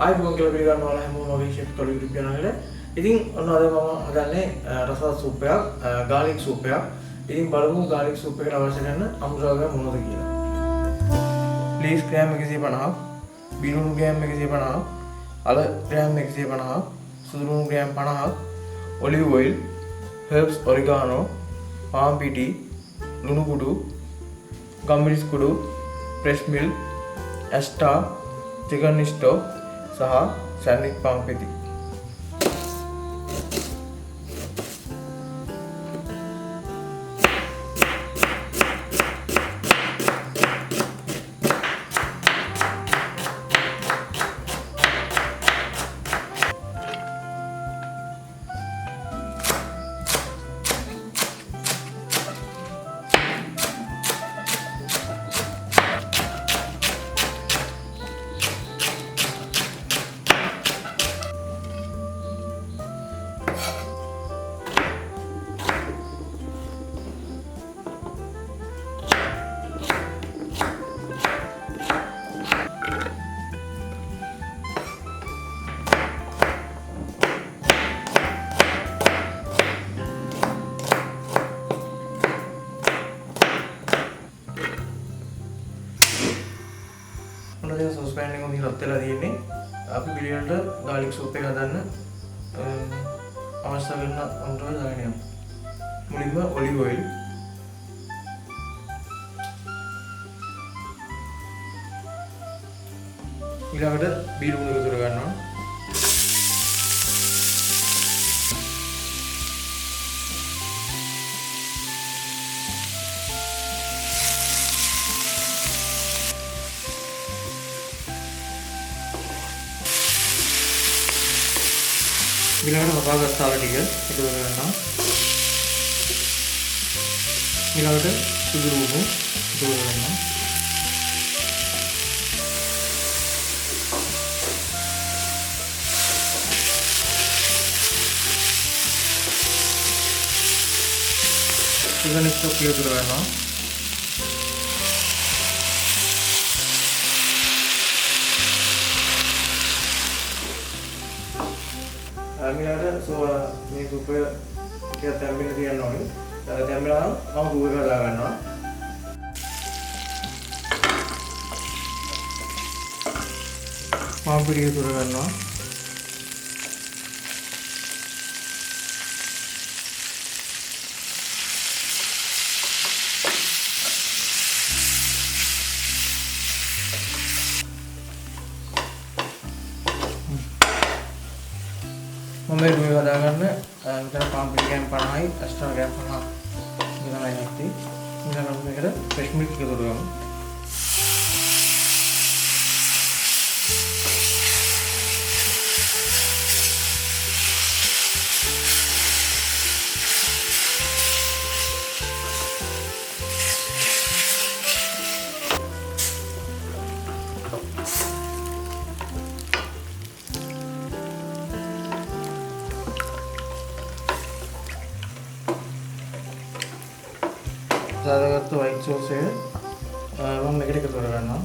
ආයිබෝන් කියලා පිළිගන්නවා හැමෝම වගේ ෂෙෆ් කළු YouTube channel එකට. ඉතින් ඔන්න අද මම හදන්නේ රසවත් සූප් එකක්, garlic සූප් එකක්. ඉතින් බලමු garlic සූප් එකට අවශ්‍ය කරන අමුද්‍රව්‍ය මොනවද කියලා. ලීස් ග්‍රෑම් 150ක්, බිරිඳු ග්‍රෑම් 150ක්, අල ග්‍රෑම් 150ක්, සුදුලුණු ග්‍රෑම් 50ක්, olive oil, herbs oregano, palm පිටි, ලුණු කුඩු, ගම්මිරිස් කුඩු, fresh milk, ඇස්ටා, chicken stock සහ සැන්ඩ්විච් පාන් පිටි. දැන් සෝස් පෑන් එක උඩින් රත් වෙලා තියෙන්නේ. අපි පිළිවෙලට garlic soup එක හදන්න අවශ්‍ය වෙන අමුද්‍රව්‍ය දාගෙන යමු. මුලින්ම olive oil, ඊළඟට බීරුණු එකතු කර ගන්නවා. ඊළඟට කපා ගත්ත අල ටික එකතු කරගන්නවා. ඊළඟට සුදුලුණු එකතු කරගන්නවා. chicken stock එකතු කරගන්නවා. ඊළඟට මේ සූප් එක ටිකක් තැම්බෙන්න තියන්න ඕනේ. තැම්බෙලා මම සූප් එක හදා ගන්නවා. පාන් පිටි එකතු කරගන්නවා. මම මේ රුයි හදාගන්න මෙතන පාන් පිටි ග්‍රෑම් 50යි, ඇස්ටා ග්‍රෑම් 50ක් විතරයි නැත්තේ. ඊළඟට මේකට fresh milk එකතු කරගමු. දාගත්තු white sauce එක මම මේකට එකතු කරගන්නවා.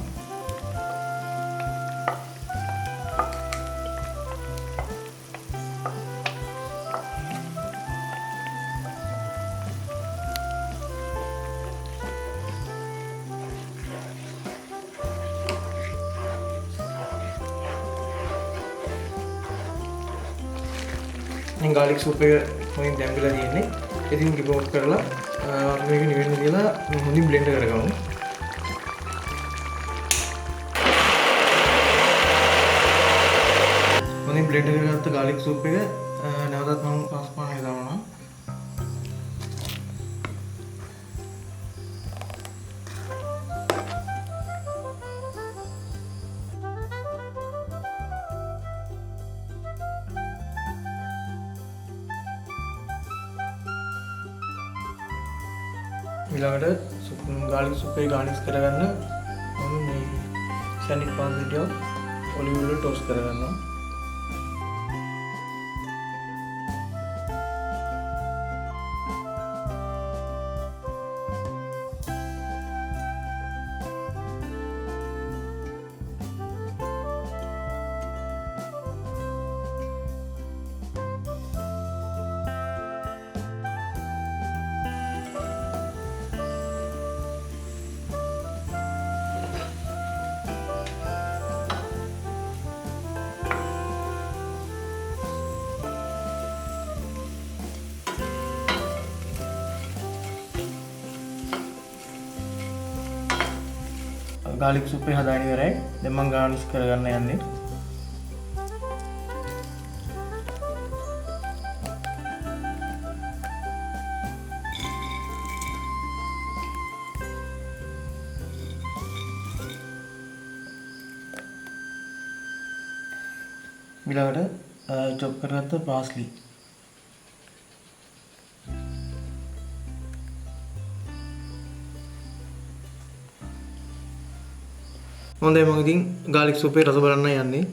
මේ garlic soup එක හොඳින් දැම්බිලා තියෙන්නේ. ඉතින් රිමූව් කරලා මේක නිවෙන්න කියලා හොඳින් බ්ලෙන්ඩ් කරගමු. හොඳින් බ්ලෙන්ඩ් කරගත්ත garlic soup එක නැවතත් මම පස්පානේ දානවා. ඊළඟට garlic soup එක garnish කරගන්න මම මේ සැන්ඩ්විච් පාන් පිටිය ඔලිව් ඔයිල් ටෝස්ට් කරගන්නවා. ගාලික් සුප් එක හදාගෙන ඉවරයි. දැන් මම ගානිෂ් කරගන්න යන්නේ. ඊළඟට චොප් කරගත්ත පාස්ලි. හොඳයි මම ඉතින් ගාලික් සුප් එක රස බලන්න යන්නේ.